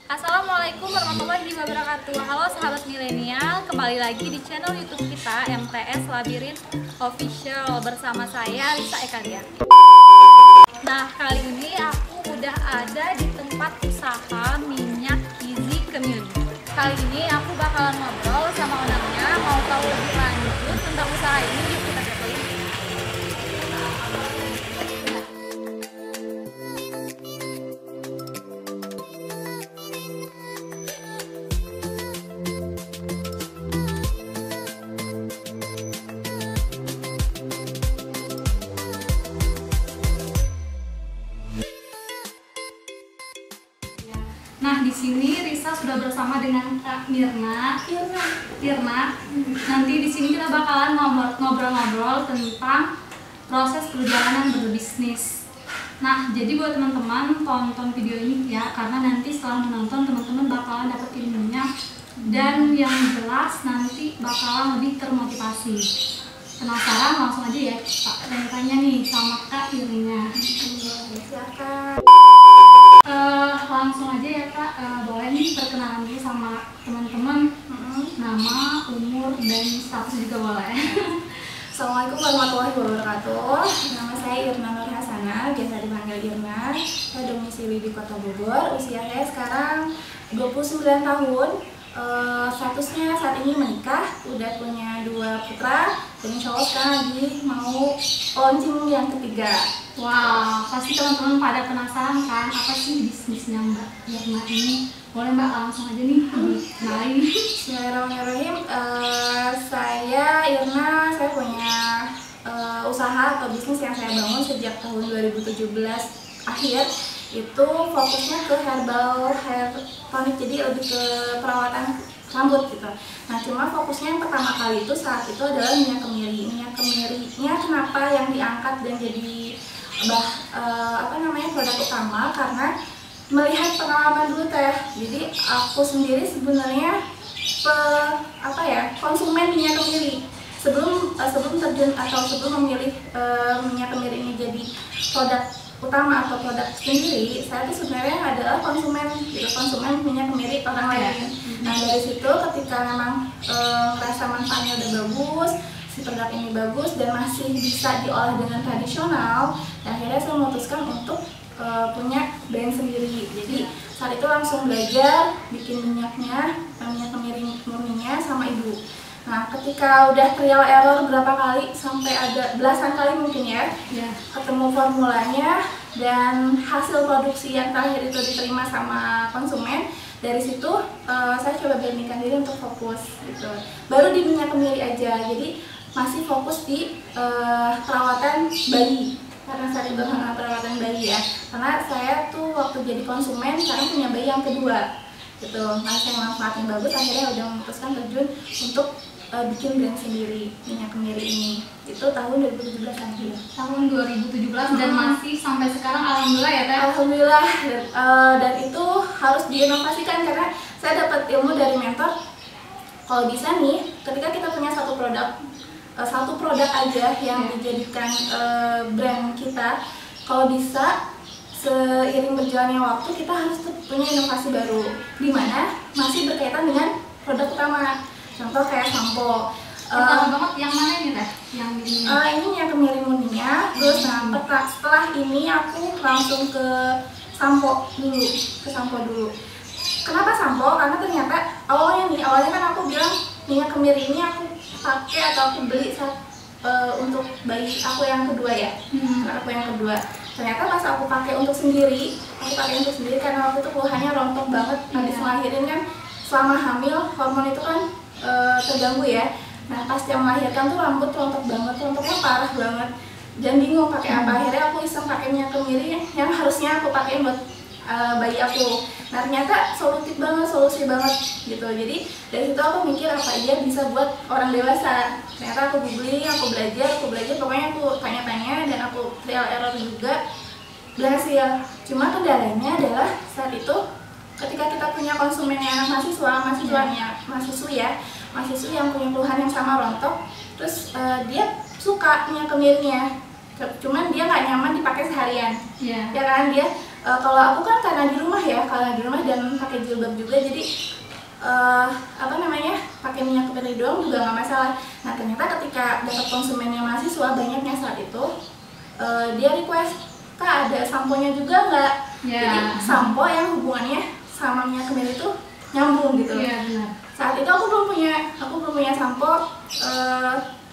Assalamualaikum warahmatullahi wabarakatuh. Halo sahabat milenial, kembali lagi di channel YouTube kita MTS Labirin Official bersama saya Lisa Ekaria. Nah, kali ini aku udah ada di tempat usaha minyak Gizi Community. Kali ini aku bakalan ngobrol sama ownernya, mau tahu lebih lanjut tentang usaha ini. Yuk kita kepoin. Nah, di sini Risa sudah bersama dengan Kak Mirna. Nanti di sini kita bakalan ngobrol-ngobrol tentang proses perjalanan berbisnis. Nah, jadi buat teman-teman tonton video ini ya, karena nanti setelah menonton teman-teman bakalan dapat ilmunya dan yang jelas nanti bakalan lebih termotivasi. Penasaran? Langsung aja ya Pak tanya-tanya nih sama Kak Mirna. Silakan. Langsung aja ya Kak, boleh nih perkenalan dulu sama teman-teman, nama, umur, dan status juga boleh. Assalamualaikum warahmatullahi wabarakatuh. Nama saya Irna Nur Hasana, biasa dipanggil Irna. Saya domisili di Kota Bogor. Usia saya sekarang 29 tahun. Statusnya saat ini menikah, udah punya 2 putra, dan insya Allah sekarang lagi mau launching yang ketiga. Wow, pasti teman-teman pada penasaran kan apa sih bisnisnya Mbak Irna ini? Boleh Mbak langsung aja nih dikenalin. Bismillahirrahmanirrahim. Saya Irna, saya punya usaha atau bisnis yang saya bangun sejak tahun 2017 akhir. Itu fokusnya ke herbal hair tonic, jadi lebih ke perawatan rambut gitu. Nah, cuma fokusnya yang pertama kali itu saat itu adalah minyak kemiri. Minyak kemirinya kenapa yang diangkat dan jadi produk utama, karena melihat pengalaman dulu teh. Jadi aku sendiri sebenarnya konsumen minyak kemiri. Sebelum terjun atau sebelum memilih minyak kemiri ini jadi produk utama atau produk sendiri, saya tuh sebenarnya adalah konsumen minyak kemiri orang lain. Nah, dari situ ketika memang merasa manfaatnya udah bagus, si produk ini bagus dan masih bisa diolah dengan tradisional, dan akhirnya saya memutuskan untuk punya brand sendiri. Jadi saat itu langsung belajar bikin minyak kemiri murninya sama ibu. Nah, ketika udah trial error berapa kali, sampai ada belasan kali mungkin ya, ketemu formulanya dan hasil produksi yang terakhir itu diterima sama konsumen. Dari situ saya coba beranikan diri untuk fokus gitu. Baru di minyak kemiri aja, jadi masih fokus di perawatan bayi. Karena saya itu perawatan bayi ya, karena saya tuh waktu jadi konsumen sekarang punya bayi yang kedua gitu. Nah, saya manfaatnya bagus, akhirnya udah memutuskan terjun untuk bikin brand sendiri minyak kemiri ini. Itu tahun 2017 akhir. Tahun 2017 dan masih sampai sekarang alhamdulillah ya Teh. Alhamdulillah, dan itu harus diinovasikan karena saya dapat ilmu dari mentor. Kalau bisa nih, ketika kita punya satu produk aja yang dijadikan brand kita, kalau bisa seiring berjalannya waktu kita harus punya inovasi baru, di mana masih berkaitan dengan produk utama. Contoh kayak sampo. Banget yang mana ini Teh? Yang ini? Ini minyak kemiri murninya. Terus setelah ini aku langsung ke sampo dulu. Kenapa sampo? Karena ternyata awalnya kan aku bilang minyak kemiri ini aku pakai atau aku beli untuk bayi aku yang kedua ya. Aku yang kedua. Ternyata pas aku pakai untuk sendiri karena waktu itu keluhannya rontok banget. Habis ngelahirin kan, selama hamil hormon itu kan terganggu ya. Nah, pas dia melahirkan tuh rambut rontoknya parah banget. Dan bingung pakai apa. Akhirnya aku iseng pakai minyak kemiri yang harusnya aku pakai buat bayi aku. Nah, ternyata solusi banget gitu. Jadi dari situ aku mikir apa aja bisa buat orang dewasa. Ternyata aku googling, aku belajar, pokoknya aku tanya-tanya dan aku trial error juga, berhasil. Cuma kendalanya adalah saat itu ketika kita punya konsumen yang anak mahasiswi yang punya keluhan yang sama rontok, terus dia suka minyak kemirinya, cuman dia nggak nyaman dipakai seharian, ya kan, dia Kalau aku kan karena di rumah ya, dan pakai jilbab juga, jadi pakai minyak kemiri doang juga nggak masalah. Nah ternyata ketika dapat konsumennya mahasiswa banyaknya saat itu, dia request, Kak ada samponya juga nggak? Jadi sampo yang hubungannya sama minyak kemiri itu nyambung gitu. Saat itu aku belum punya sampo.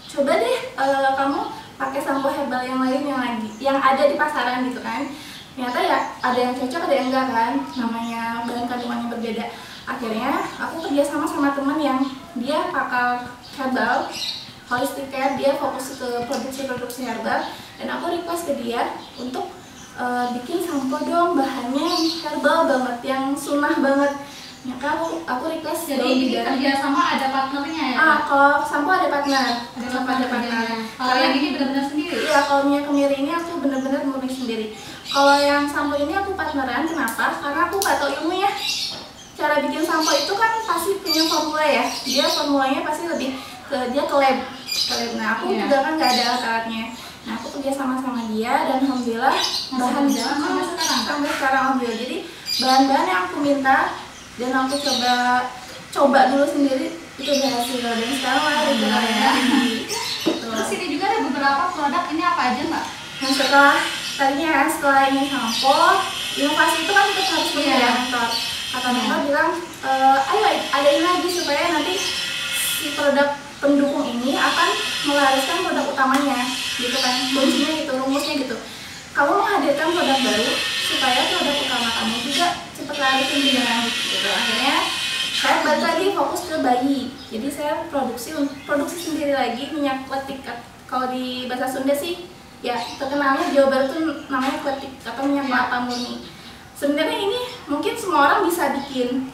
Coba deh kamu pakai sampo herbal yang lain yang ada di pasaran gitu kan. Ternyata ya ada yang cocok, ada yang enggak kan, namanya bahan kandungannya berbeda. Akhirnya aku kerjasama sama teman yang dia pakar herbal, holistic care, dia fokus ke produksi herbal, dan aku request ke dia untuk bikin sampo dong, bahannya herbal banget, yang sunnah banget. Maka aku request. Jadi ini kerjasama ada partnernya ya? Kalau sampo ada partner. Kalau yang ini benar-benar sendiri? Iya, kalau minyak kemiri ini aku benar-benar murni sendiri. Kalau yang sampo ini aku partneran, kenapa? Karena aku nggak tahu ilmunya. Cara bikin sampo itu kan pasti punya formula ya. Dia formulanya pasti lebih dia ke lab. Nah aku juga kan nggak ada alat-alatnya. Nah aku kerja sama dia dan alhamdulillah bahan sampai sekarang alhamdulillah. Jadi bahan-bahan yang aku minta dan aku coba dulu sendiri itu berhasil, dan sekarang ada jualannya. Terus ini juga ada beberapa produk, ini apa aja Mbak? Nah setelah ini sampo, inovasi itu kan kita harus punya ya mentor. Kata mentor bilang, ayo adain lagi supaya nanti si produk pendukung ini akan melariskan produk utamanya, gitu kan, kuncinya gitu, rumusnya gitu. Kamu menghadirkan produk baru supaya produk utama kamu juga cepat laris dengan gitu. Akhirnya saya balik lagi fokus ke bayi. Jadi saya produksi sendiri lagi minyak kletik. Kalau di bahasa Sunda sih ya terkenalnya Jawa Barat tuh namanya kletik atau minyak kelapa murni. Sebenarnya ini mungkin semua orang bisa bikin,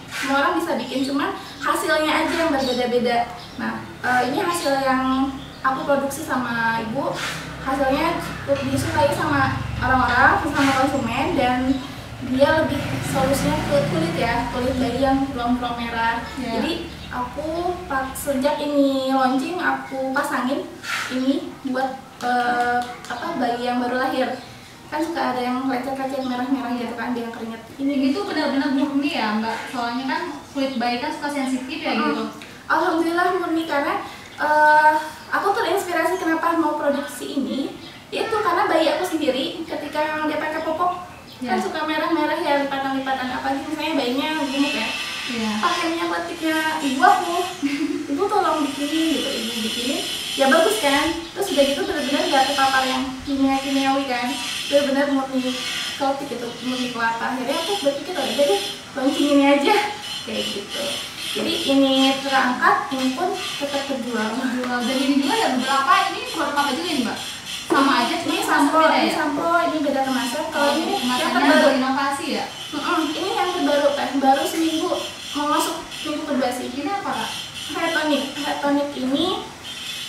cuman hasilnya aja yang berbeda-beda. Nah, ini hasil yang aku produksi sama ibu, hasilnya disukai sama orang-orang, sama konsumen, dan dia lebih solusinya ke kulit bayi yang belum merah. Jadi aku sejak ini launching aku pasangin ini buat bayi yang baru lahir. Kan suka ada yang lecet-lecet merah-merah gitu kan, dia yang keringet. Ini tuh benar-benar murni ya Mbak, soalnya kan kulit bayi kan suka sensitif ya gitu. Alhamdulillah murni, karena aku terinspirasi kenapa mau produksi ini itu karena bayi aku sendiri ketika yang dia pakai popok kan suka merah-merah ya, lipatan-lipatan, apalagi misalnya bayinya gemuk ya. Pakai minyak kletiknya ibu aku, ibu tolong bikinin gitu, ibu bikinin ya bagus kan. Terus udah gitu benar-benar nggak terpapar yang kimiawi kan, benar-benar murni kletik gitu, murni kelapa. Akhirnya aku berpikir udah deh launching ini aja kayak gitu. Jadi ini terangkat, ini pun tetap terjual. Dan ini juga ada beberapa, ini produk apa juga nih Mbak? Sama aja, ini sampo, ini beda kemasan. Kalau ini yang terbaru, inovasi ya? Ini yang terbaru kan, baru seminggu mau masuk minggu kedua sih. Ini apa Kak? Hair tonic ini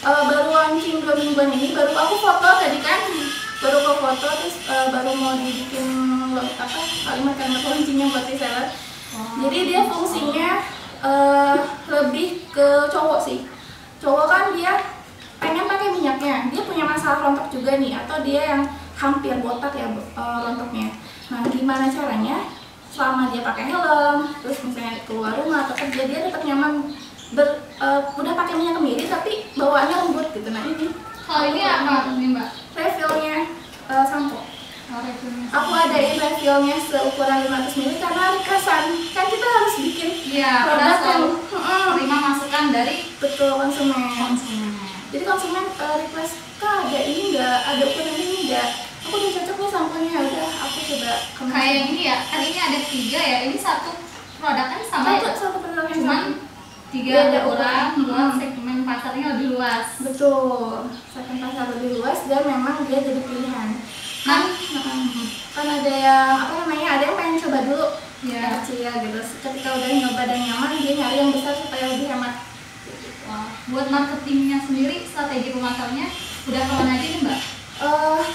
baru launching 2 mingguan ini. Baru aku foto tadi kan, terus baru mau dibikin kalimat-kalimat launchingnya buat reseller. Jadi dia fungsinya lebih ke cowok sih. Cowok kan dia pengen pakai minyaknya, dia punya masalah rontok juga nih, atau dia yang hampir botak ya rontoknya. Nah gimana caranya selama dia pakai helm, terus misalnya keluar rumah atau kerja, dia tetap nyaman, udah pakai minyak kemiri tapi bawaannya lembut gitu. Nah ini kalau ini apa nih Mbak? Refillnya sampo. Aku adain refillnya seukuran 500 ml karena requestan kan, kita harus bikin produk yang terima masukan dari konsumen. Jadi konsumen request, Kak ada ini enggak, ada ukuran ini enggak, aku udah cocok nih samponya, udah aku coba kayak yang ini ya, kan ini ada 3 ya, ini satu produk kan sama satu produk yang cuman 3 ukuran buat segmen pasarnya lebih luas. Betul, segmen pasar lebih luas dan memang dia jadi pilihan. Kan ada yang ada yang pengen coba dulu yang kecil gitu, ketika udah nyoba dan nyaman dia nyari yang besar supaya lebih hemat. Buat marketingnya sendiri, strategi pemasarannya udah kemana aja nih Mbak?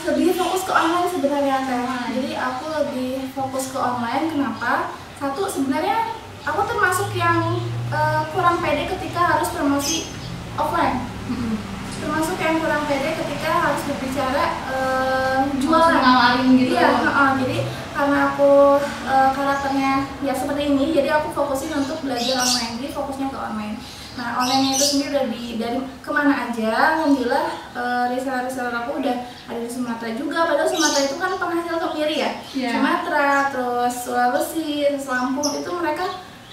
Lebih fokus ke online sebenarnya Teh. Jadi aku lebih fokus ke online. Kenapa? Satu, sebenarnya aku termasuk yang kurang pede ketika harus promosi offline. termasuk yang kurang pede ketika harus berbicara jualan. Nawarin gitu. Iya, jadi karena aku karakternya ya seperti ini, jadi aku fokusin untuk belajar online, jadi fokusnya ke online. Nah, online itu sendiri udah dari kemana aja, alhamdulillah reseller-reseller aku udah ada di Sumatera juga, padahal Sumatera itu kan penghasil kemiri ya. Sumatera, terus Sulawesi, terus Lampung, itu mereka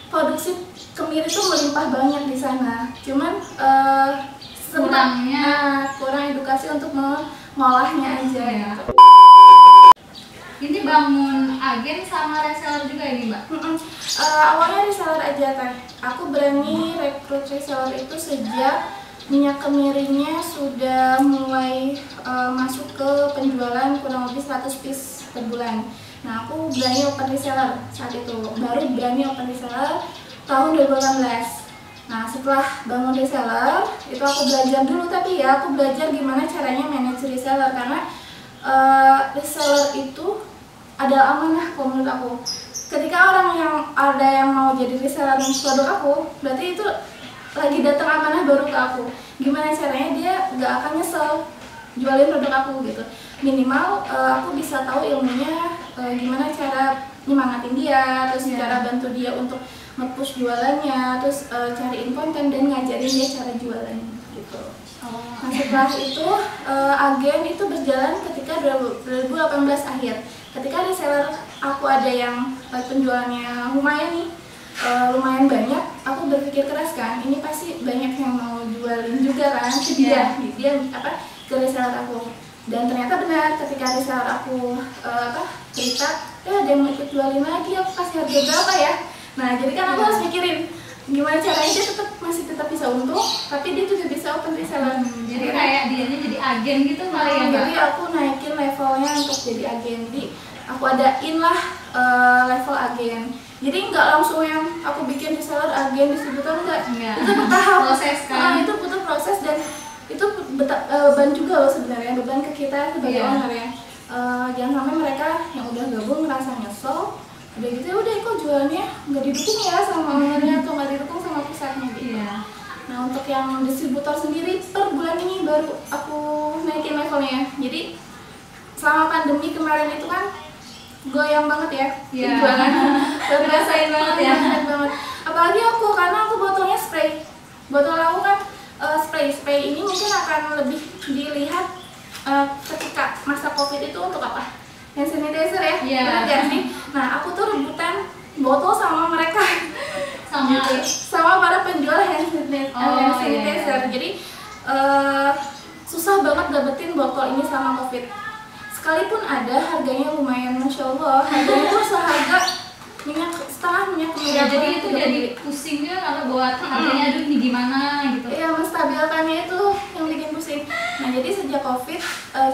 produksi kemiri itu melimpah banyak di sana. Cuman kurang edukasi untuk mengolahnya aja. Gitu. Ini bangun agen sama reseller juga ini, Mbak? Awalnya reseller aja kan. Aku berani rekrut reseller itu sejak minyak kemirinya sudah mulai masuk ke penjualan kurang lebih 100 piece per bulan. Nah, aku berani open reseller saat itu. Baru berani open reseller tahun 2018. Nah, setelah bangun reseller, itu aku belajar dulu, tapi ya aku belajar gimana caranya manage reseller, karena reseller itu adalah amanah kalau menurut aku. Ketika orang yang ada yang mau jadi reseller produk aku, berarti itu lagi datang amanah baru ke aku. Gimana caranya dia gak akan nyesel jualin produk aku gitu. Minimal aku bisa tahu ilmunya, gimana cara nyemangatin dia, terus cara bantu dia untuk nge-push jualannya, terus cariin konten dan ngajarin dia cara jualan gitu. Nah, setelah itu agen itu berjalan ketika 2018 akhir. Ketika reseller aku ada yang penjualannya lumayan nih, lumayan banyak, aku berpikir keras kan, ini pasti banyak yang mau jualin juga kan ke dia ke reseller aku. Dan ternyata benar, ketika reseller aku cerita, ada yang mau ikut jualin lagi, aku kasih harga berapa ya. Nah, jadi kan aku harus mikirin gimana caranya dia masih tetap bisa untung, tapi dia juga bisa open reseller. Jadi kayak dianya jadi agen gitu kali ya. Jadi aku naikin levelnya untuk jadi agen. Jadi aku adain lah level agen. Jadi nggak langsung yang aku bikin reseller, agen, distributor, enggak. Itu bertahap. Proses kan. Itu butuh proses dan itu beban juga loh sebenarnya, beban ke kita sebagai owner ya. Jangan sampai mereka yang udah gabung merasa nyesel, udah gitu ya udah kok jualannya nggak didukung ya sama ownernya atau nggak didukung sama pusatnya gitu. Nah, untuk yang distributor sendiri per bulan ini baru aku naikin levelnya. Jadi selama pandemi kemarin itu kan goyang banget ya jualan. Ngerasain banget ya. Apalagi aku, karena aku botolnya spray. Botol aku kan spray ini mungkin akan lebih dilihat ketika masa COVID itu untuk apa? Hand sanitizer ya, benar gak sih? Nah, aku tuh rebutan botol sama mereka, sama para penjual hand sanitizer. Jadi susah banget dapetin botol ini sama COVID. Sekalipun ada, harganya lumayan, masya Allah. Harganya tuh seharga setengah minyak kemiri. Jadi itu jadi pusingnya karena buat harganya aduh ini gimana gitu. Iya, menstabilkannya itu yang bikin pusing. Nah, jadi sejak COVID,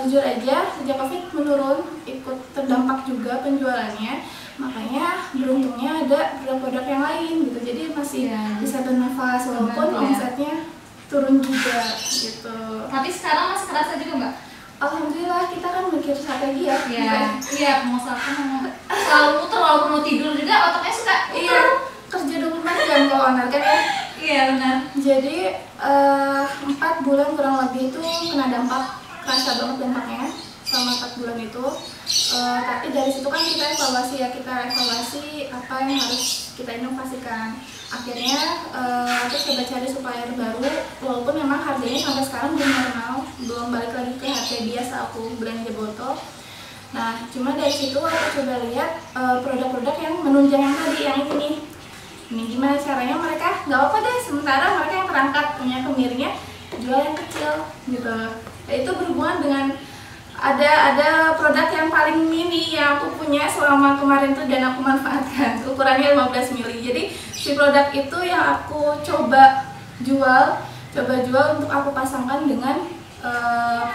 jujur aja, sejak COVID menurun, ikut terdampak juga penjualannya. Makanya beruntungnya ada produk-produk yang lain gitu. Jadi masih bisa bernafas walaupun omsetnya turun juga gitu. Tapi sekarang masih kerasa juga, Mbak? Alhamdulillah, kita kan mikir strategi ya. Iya, pengusaha selalu perlu tidur juga, otaknya suka. Iya, kerja 24 jam kalau owner kan ya. Iya, benar. Jadi 4 bulan kurang lebih itu kena dampak, kerasa banget dampaknya selama 4 bulan itu. Tapi dari situ kan kita evaluasi apa yang harus kita inovasikan. Akhirnya aku coba cari supplier baru, walaupun memang harganya sampai sekarang belum normal, belum balik lagi ke harga biasa aku belanja botol. Nah, cuma dari situ aku coba lihat produk-produk yang menunjang yang tadi, yang ini. Ini gimana caranya mereka, nggak apa deh, sementara mereka yang terangkat punya kemirinya jual yang kecil gitu. Nah, itu berhubungan dengan ada produk yang paling mini yang aku punya selama kemarin tuh dan aku manfaatkan, ukurannya 15 mili. Jadi si produk itu yang aku coba jual untuk aku pasangkan dengan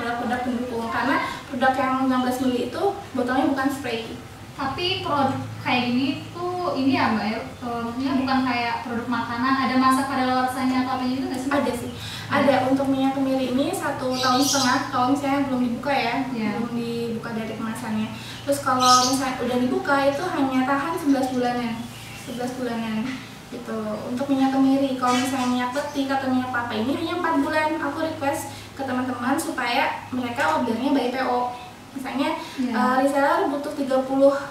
produk-produk pendukung, karena produk yang 16 mili itu botolnya bukan spray. Tapi produk kayak gini tuh ini ya Mbak ya, maksudnya bukan kayak produk makanan, ada masa kadaluarsanya atau apa gitu nggak sih? Ada sih, ada. Untuk minyak kemiri ini 1,5 tahun kalau misalnya belum dibuka ya, belum dibuka dari kemasannya. Terus kalau misalnya udah dibuka itu hanya tahan 11 bulanan gitu. Untuk minyak kemiri, kalau misalnya minyak peti atau minyak kelapa ini hanya 4 bulan. Aku request ke teman-teman supaya mereka ordernya by PO. Misalnya reseller butuh 30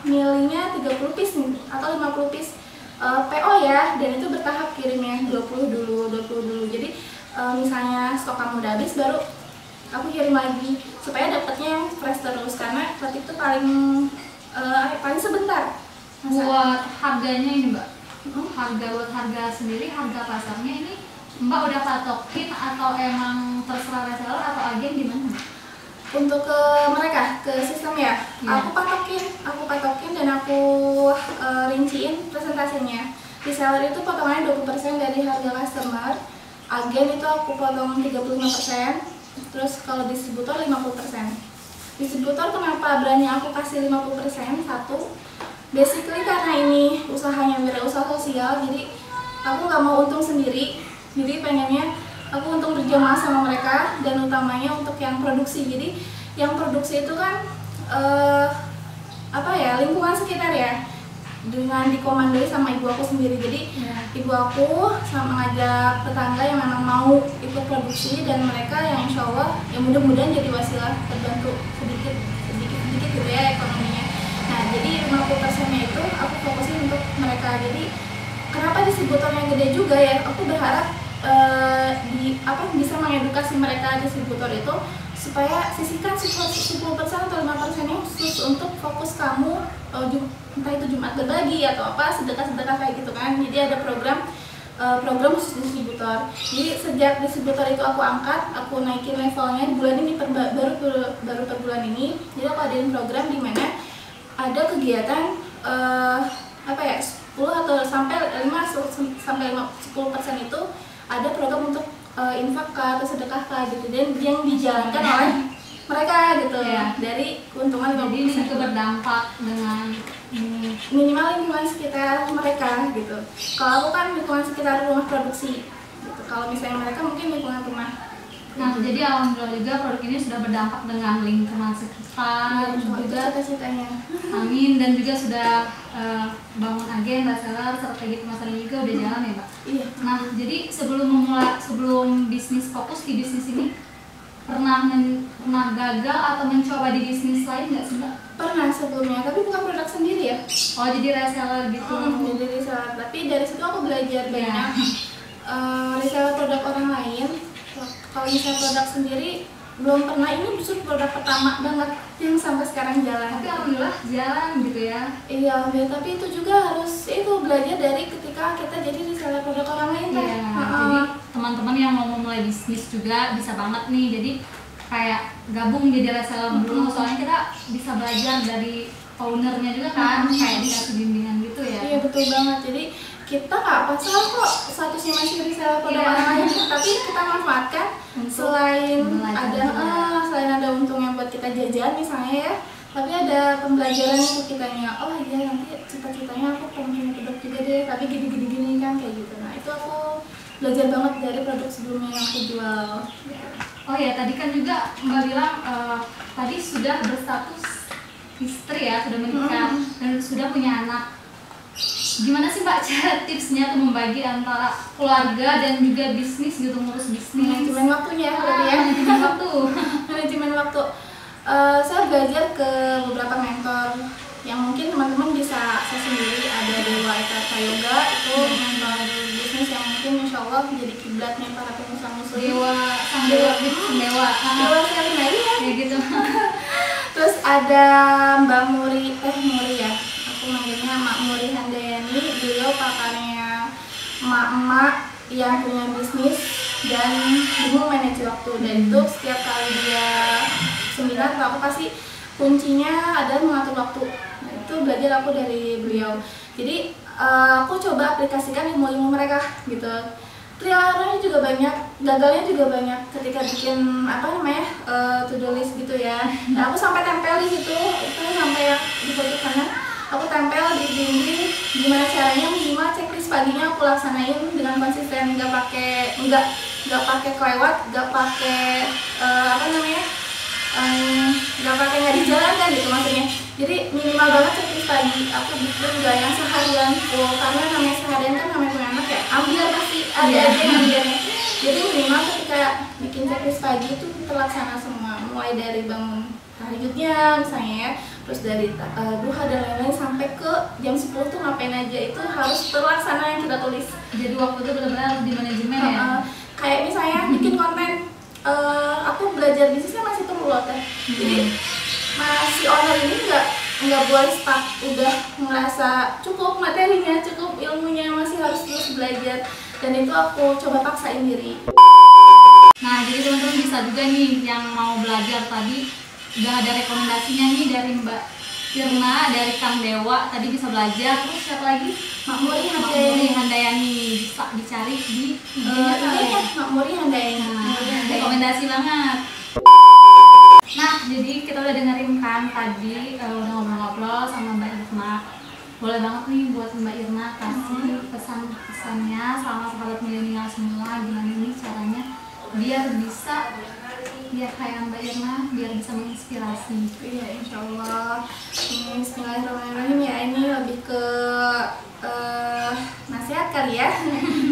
milinya 30 piece nih, atau 50 piece PO ya, dan itu bertahap kirimnya 20 dulu. Jadi misalnya stok kamu udah habis baru aku kirim lagi supaya dapatnya yang fresh terus, karena waktu itu paling sebentar. Buat harganya ini Mbak, harga sendiri, harga pasarnya ini Mbak udah patokin atau emang terserah reseller atau agen gimana? Untuk ke mereka, ke sistem ya, aku patokin dan aku rinciin presentasinya. Reseller itu potongannya 20% dari harga customer, agen itu aku potong 35%, terus kalau distributor 50%. Distributor kenapa berani aku kasih 50%? Satu, basically karena ini usahanya wirausaha sosial, jadi aku nggak mau untung sendiri, jadi pengennya aku untung berjamaah sama mereka, dan utamanya untuk yang produksi. Jadi yang produksi itu kan lingkungan sekitar ya, dengan dikomandoi sama ibu aku sendiri. Jadi ibu aku sama ngajak tetangga yang memang mau ikut produksi, dan mereka yang insya Allah yang mudah-mudahan jadi wasilah terbantu sedikit gitu ya ekonominya. Nah jadi 50%-nya itu aku fokusin untuk mereka. Jadi kenapa distributornya gede juga ya, aku berharap bisa mengedukasi mereka distributor itu supaya sisihkan 10% atau 5%-nya khusus untuk fokus kamu, entah itu Jumat berbagi atau apa, sedekah-sedekah kayak gitu kan. Jadi ada program khusus distributor. Jadi sejak distributor itu aku angkat, aku naikin levelnya di bulan ini baru per bulan ini. Jadi aku adain program di mana ada kegiatan 10 atau sampai 10% itu ada program untuk infak atau sedekah gitu, dan yang dijalankan oleh mereka gitu dari keuntungan 50%. Jadi ini juga berdampak dengan minimal lingkungan sekitar mereka gitu. Kalau aku kan lingkungan sekitar rumah produksi gitu. Kalau misalnya mereka mungkin lingkungan rumah. Nah, jadi alhamdulillah juga produk ini sudah berdampak dengan lingkungan sekitar, juga cita-citanya. Amin, dan juga sudah bangun agen, reseller, strategi pemasaran juga udah jalan ya Mbak? Iya. Nah, jadi sebelum bisnis fokus di bisnis ini, pernah gagal atau mencoba di bisnis lain nggak sih Mbak? Pernah sebelumnya, tapi bukan produk sendiri ya. Oh, jadi reseller gitu. Jadi reseller, tapi dari situ aku belajar banyak. Reseller produk orang lain. Kalau misalnya produk sendiri belum pernah, ini justru produk pertama banget yang sampai sekarang jalan. Tapi alhamdulillah jalan gitu ya. Iya, tapi itu juga harus belajar dari ketika kita jadi reseller produk orang lain kan. Iya, jadi teman-teman yang mau memulai bisnis juga bisa banget nih. Jadi kayak gabung jadi reseller dulu, soalnya kita bisa belajar dari ownernya juga kan, kayak dikasih bimbingan gitu ya. Iya betul banget. Jadi kita nggak pasal kok statusnya masih reseller produk orang lain, tapi kita manfaatkan selain ada untungnya buat kita jajan misalnya ya, tapi ada pembelajaran untuk kitanya. Oh iya, nanti cita-citanya aku pengen punya produk juga deh, tapi gini kan kayak gitu. Nah itu aku belajar banget dari produk sebelumnya yang aku jual. Oh ya, tadi kan juga Mbak bilang tadi sudah berstatus istri ya, sudah menikah dan sudah punya anak. Gimana sih Mbak cara tipsnya untuk membagi antara keluarga dan juga bisnis gitu, ngurus bisnis? Manajemen waktunya ya. Manajemen waktu. Saya belajar ke beberapa mentor yang mungkin teman-teman bisa akses sendiri. Ada Dewa Eka Yoga, itu mentor bisnis yang mungkin insya Allah menjadi kiblatnya para pengusaha muslim. Dewa Syalimari ya. Kayak gitu. Terus ada Mbak Muri ya. Aku manggilnya Mak Muri Handayani. Beliau pakarnya emak-emak yang punya bisnis dan bingung manage waktu. Dan itu setiap kali dia seminar, aku pasti kuncinya adalah mengatur waktu. Nah, itu belajar aku dari beliau. Jadi aku coba aplikasikan ilmu-ilmu mereka gitu. Trialnya juga banyak, gagalnya juga banyak ketika bikin to-do list gitu ya. Nah, aku sampai tempel di situ, itu sampai yang di foto kanan, aku tempel di dinding gimana caranya minimal checklist paginya aku laksanain dengan konsisten, nggak pakai kelewat, nggak pakai nggak di jalan kan gitu maksudnya. Jadi minimal banget checklist pagi aku bikin, nggak yang seharian full, karena namanya seharian kan namanya punya anak ya, ambil pasti ada aja yang ambilnya. Jadi minimal ketika bikin checklist pagi itu terlaksana semua, mulai dari bangun tahajudnya misalnya ya, terus dari duha dan lain-lain sampai ke jam 10 tuh ngapain aja itu harus terlaksana yang kita tulis. Jadi waktu itu benar-benar harus di manajemen ya. Kayak misalnya bikin konten, aku belajar bisnisnya masih perlu loh teh. Jadi masih owner ini nggak boleh stuck, udah ngerasa cukup materinya, cukup ilmunya, masih harus terus belajar. Dan itu aku coba paksain diri. Nah, jadi teman-teman bisa juga nih yang mau belajar tadi, udah ada rekomendasinya nih dari Mbak Irna, dari Kang Dewa, tadi bisa belajar. Terus siapa lagi? Makmuri Handayani, bisa dicari di IG-nya Makmuri Handayani. Rekomendasi banget. Nah, jadi kita udah dengerin kan tadi, udah ngobrol-ngobrol sama Mbak Irna. Boleh banget nih buat Mbak Irna kasih pesan-pesannya sama sahabat milenial semua, gimana nih caranya biar kayak Mbak Irna, biar bisa menginspirasi. Iya, insya Allah. Bismillahirrahmanirrahim ya, ini lebih ke nasihat kali ya.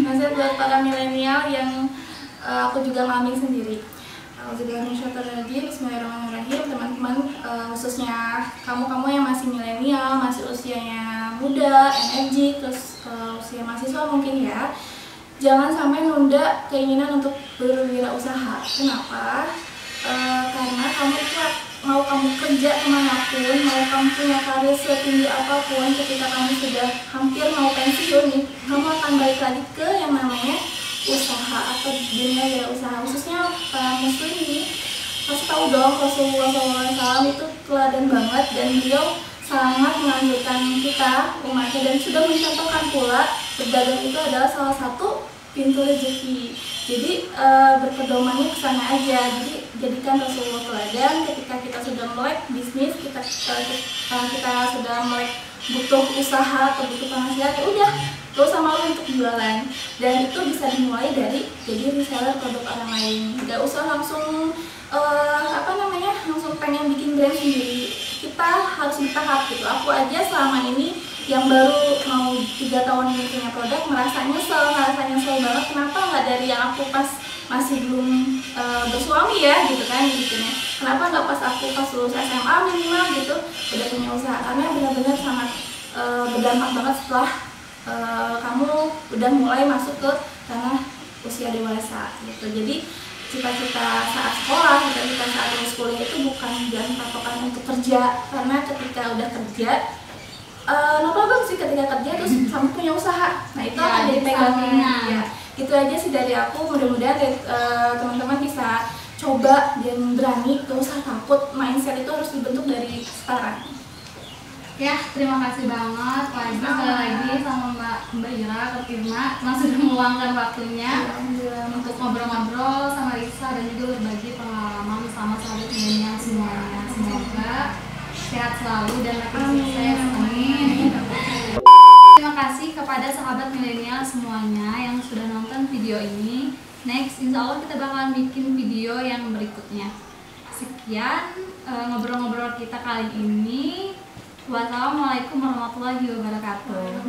Nasihat buat para milenial yang aku juga ngalami sendiri. Bismillahirrahmanirrahim, teman-teman, khususnya kamu-kamu yang masih milenial, masih usianya muda, energi, terus usia mahasiswa mungkin ya, jangan sampai nunda keinginan untuk berwirausaha. Kenapa? Karena kamu itu mau kamu kerja kemanapun, mau kamu punya karir setinggi apapun, ketika kamu sudah hampir mau pensiun nih, kamu akan balik lagi ke yang namanya usaha atau dunia wirausaha. Khususnya para muslim ini pasti tahu dong, Rasulullah SAW itu teladan banget, dan beliau sangat menganjurkan kita umatnya dan sudah mencontohkan pula berdagang itu adalah salah satu pintu rezeki. Jadi berpedomannya ke sana aja. Jadi jadikan Rasulullah teladan ketika kita sudah melek bisnis, kita sudah melek butuh usaha atau butuh penghasilan, ya udah terus sama lo untuk jualan. Dan itu bisa dimulai dari jadi reseller produk orang lain. Gak usah langsung langsung pengen bikin brand sendiri. Kita harus bertahap gitu. Aku aja selama ini yang baru mau 3 tahun ini punya produk merasa nyesel banget. Kenapa nggak dari yang aku pas masih belum bersuami ya gitu kan bikinnya. Kenapa nggak pas aku pas lulus SMA minimal gitu udah punya usaha, karena benar-benar sangat berdampak banget setelah kamu udah mulai masuk ke tanah usia dewasa gitu. Jadi cita-cita saat sekolah, cita-cita saat lulus kuliah itu bukan jangan patokan untuk kerja, karena ketika udah kerja no problem sih ketika kerja terus sampai punya usaha. Nah itu akan jadi pegangan. Ya, gitu aja sih dari aku. Mudah-mudahan teman-teman bisa coba dan berani, gak usah takut. Mindset itu harus dibentuk dari sekarang. Ya, terima kasih banget lagi sekali lagi sama Mbak Ira, Kak Irna, yang sudah meluangkan waktunya untuk ngobrol-ngobrol sama Risa dan juga berbagi pengalaman sama sahabat milenial semuanya. Semoga sehat selalu dan makin sukses. Amin. Terima kasih kepada sahabat milenial semuanya yang sudah nonton video ini. Next, insya Allah kita bakalan bikin video yang berikutnya. Sekian ngobrol-ngobrol kita kali ini. Wassalamualaikum warahmatullahi wabarakatuh.